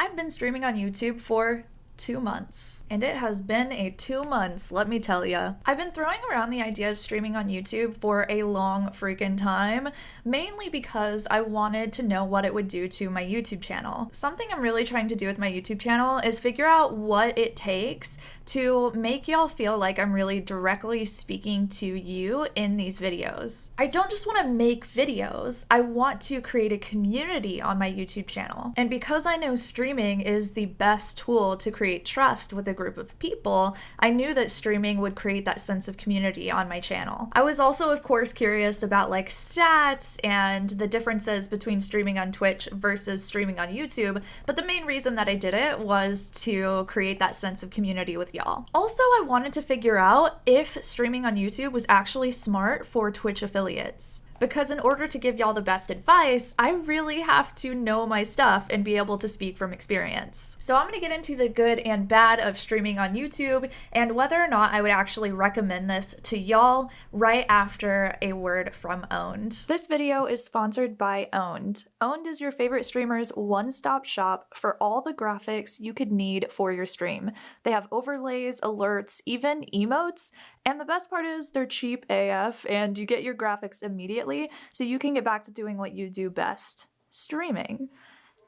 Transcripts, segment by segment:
I've been streaming on YouTube for 2 months, and it has been a 2 months, let me tell ya. I've been throwing around the idea of streaming on YouTube for a long freaking time, mainly because I wanted to know what it would do to my YouTube channel. Something I'm really trying to do with my YouTube channel is figure out what it takes to make y'all feel like I'm really directly speaking to you in these videos. I don't just want to make videos, I want to create a community on my YouTube channel. And because I know streaming is the best tool to create trust with a group of people, I knew that streaming would create that sense of community on my channel. I was also, of course, curious about like stats and the differences between streaming on Twitch versus streaming on YouTube, but the main reason that I did it was to create that sense of community with y'all. Also, I wanted to figure out if streaming on YouTube was actually smart for Twitch affiliates. Because in order to give y'all the best advice, I really have to know my stuff and be able to speak from experience. So I'm gonna get into the good and bad of streaming on YouTube and whether or not I would actually recommend this to y'all right after a word from 𝐻𝐑. This video is sponsored by 𝐻𝐑. 𝐻𝐑 is your favorite streamer's one-stop shop for all the graphics you could need for your stream. They have overlays, alerts, even emotes, and the best part is they're cheap AF and you get your graphics immediately so you can get back to doing what you do best, streaming.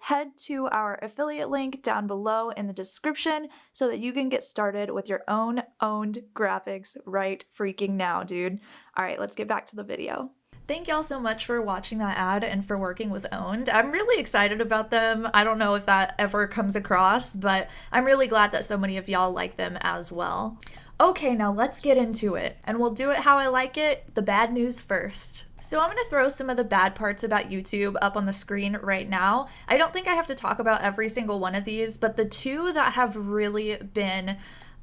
Head to our affiliate link down below in the description so that you can get started with your own 𝐻𝐑 graphics right freaking now, dude. All right, let's get back to the video. Thank y'all so much for watching that ad and for working with 𝐻𝐑. I'm really excited about them. I don't know if that ever comes across, but I'm really glad that so many of y'all like them as well. Okay, now let's get into it, and we'll do it how I like it, the bad news first. So I'm going to throw some of the bad parts about YouTube up on the screen right now. I don't think I have to talk about every single one of these, but the two that have really been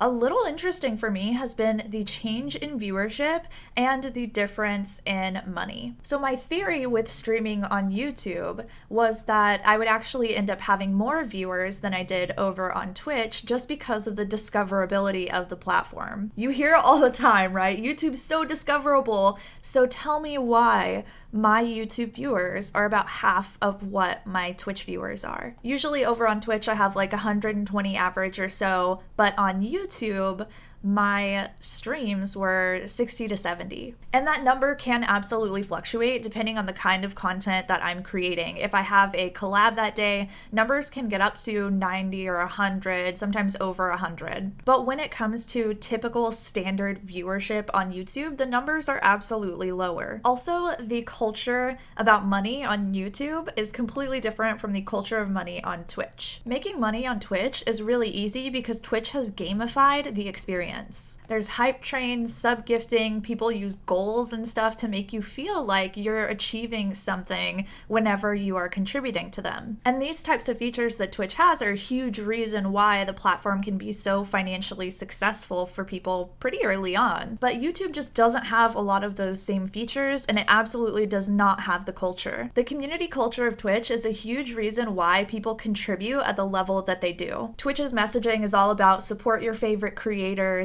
a little interesting for me has been the change in viewership and the difference in money. So my theory with streaming on YouTube was that I would actually end up having more viewers than I did over on Twitch just because of the discoverability of the platform. You hear it all the time, right? YouTube's so discoverable, so tell me why my YouTube viewers are about half of what my Twitch viewers are. Usually over on Twitch I have like 120 average or so, but on YouTube my streams were 60 to 70. And that number can absolutely fluctuate depending on the kind of content that I'm creating. If I have a collab that day, numbers can get up to 90 or 100, sometimes over 100. But when it comes to typical standard viewership on YouTube, the numbers are absolutely lower. Also, the culture about money on YouTube is completely different from the culture of money on Twitch. Making money on Twitch is really easy because Twitch has gamified the experience. There's hype trains, sub-gifting, people use goals and stuff to make you feel like you're achieving something whenever you are contributing to them. And these types of features that Twitch has are a huge reason why the platform can be so financially successful for people pretty early on. But YouTube just doesn't have a lot of those same features, and it absolutely does not have the culture. The community culture of Twitch is a huge reason why people contribute at the level that they do. Twitch's messaging is all about support your favorite creators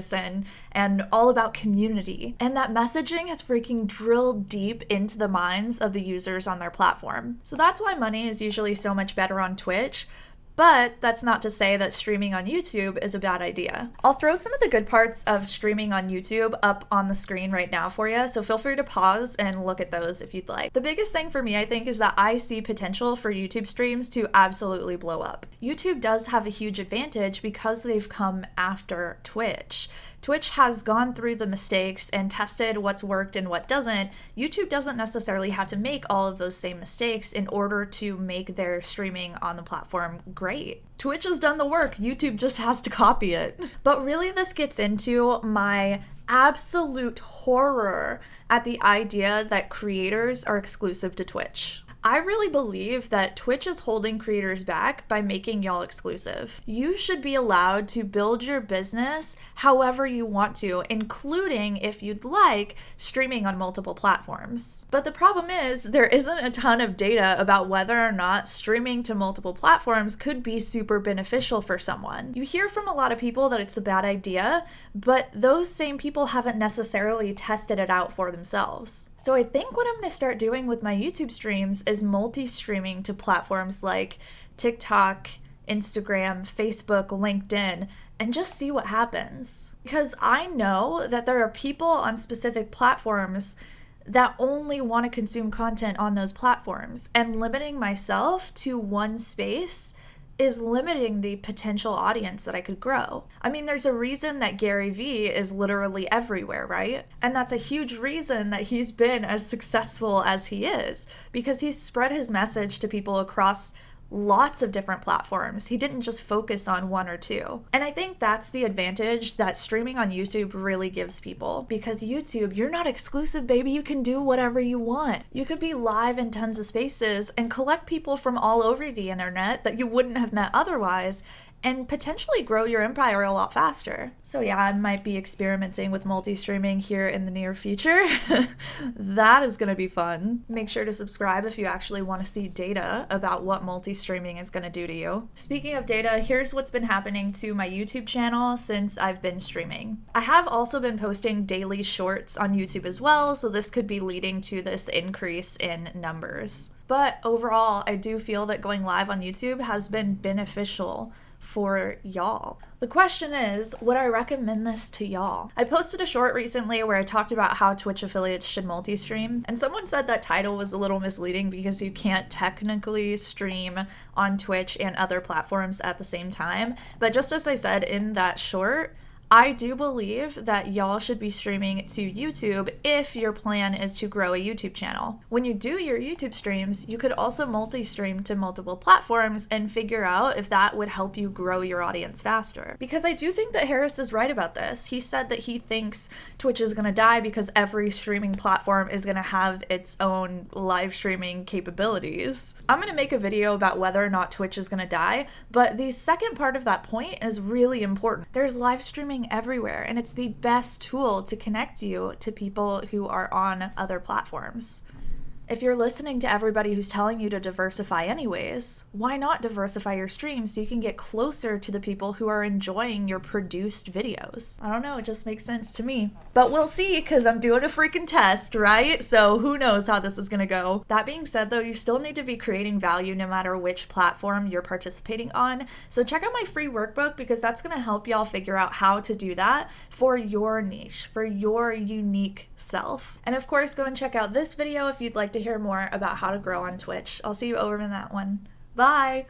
and all about community. And that messaging has freaking drilled deep into the minds of the users on their platform. So that's why money is usually so much better on Twitch. But that's not to say that streaming on YouTube is a bad idea. I'll throw some of the good parts of streaming on YouTube up on the screen right now for you, so feel free to pause and look at those if you'd like. The biggest thing for me, I think, is that I see potential for YouTube streams to absolutely blow up. YouTube does have a huge advantage because they've come after Twitch. Twitch has gone through the mistakes and tested what's worked and what doesn't. YouTube doesn't necessarily have to make all of those same mistakes in order to make their streaming on the platform great. Twitch has done the work, YouTube just has to copy it. But really this gets into my absolute horror at the idea that creators are exclusive to Twitch. I really believe that Twitch is holding creators back by making y'all exclusive. You should be allowed to build your business however you want to, including, if you'd like, streaming on multiple platforms. But the problem is, there isn't a ton of data about whether or not streaming to multiple platforms could be super beneficial for someone. You hear from a lot of people that it's a bad idea, but those same people haven't necessarily tested it out for themselves. So I think what I'm going to start doing with my YouTube streams is multi-streaming to platforms like TikTok, Instagram, Facebook, LinkedIn, and just see what happens. Because I know that there are people on specific platforms that only want to consume content on those platforms, and limiting myself to one space is limiting the potential audience that I could grow. I mean, there's a reason that Gary Vee is literally everywhere, right? And that's a huge reason that he's been as successful as he is, because he's spread his message to people across lots of different platforms. He didn't just focus on one or two. And I think that's the advantage that streaming on YouTube really gives people, because YouTube, you're not exclusive, baby. You can do whatever you want. You could be live in tons of spaces and collect people from all over the internet that you wouldn't have met otherwise, and potentially grow your empire a lot faster. So yeah, I might be experimenting with multi-streaming here in the near future. That is gonna be fun. Make sure to subscribe if you actually want to see data about what multi-streaming is gonna do to you. Speaking of data, here's what's been happening to my YouTube channel since I've been streaming. I have also been posting daily shorts on YouTube as well, so this could be leading to this increase in numbers. But overall, I do feel that going live on YouTube has been beneficial for y'all. The question is, would I recommend this to y'all? I posted a short recently where I talked about how Twitch affiliates should multi-stream, and someone said that title was a little misleading because you can't technically stream on Twitch and other platforms at the same time. But just as I said in that short, I do believe that y'all should be streaming to YouTube if your plan is to grow a YouTube channel. When you do your YouTube streams, you could also multi-stream to multiple platforms and figure out if that would help you grow your audience faster. Because I do think that Harris is right about this. He said that he thinks Twitch is gonna die because every streaming platform is gonna have its own live streaming capabilities. I'm gonna make a video about whether or not Twitch is gonna die, but the second part of that point is really important. There's live streaming everywhere, and it's the best tool to connect you to people who are on other platforms. If you're listening to everybody who's telling you to diversify anyways, why not diversify your streams so you can get closer to the people who are enjoying your produced videos? I don't know, it just makes sense to me. But we'll see, because I'm doing a freaking test, right? So who knows how this is gonna go. That being said though, you still need to be creating value no matter which platform you're participating on. So check out my free workbook, because that's gonna help y'all figure out how to do that for your niche, for your unique self. And of course, go and check out this video if you'd like to hear more about how to grow on Twitch. I'll see you over in that one. Bye!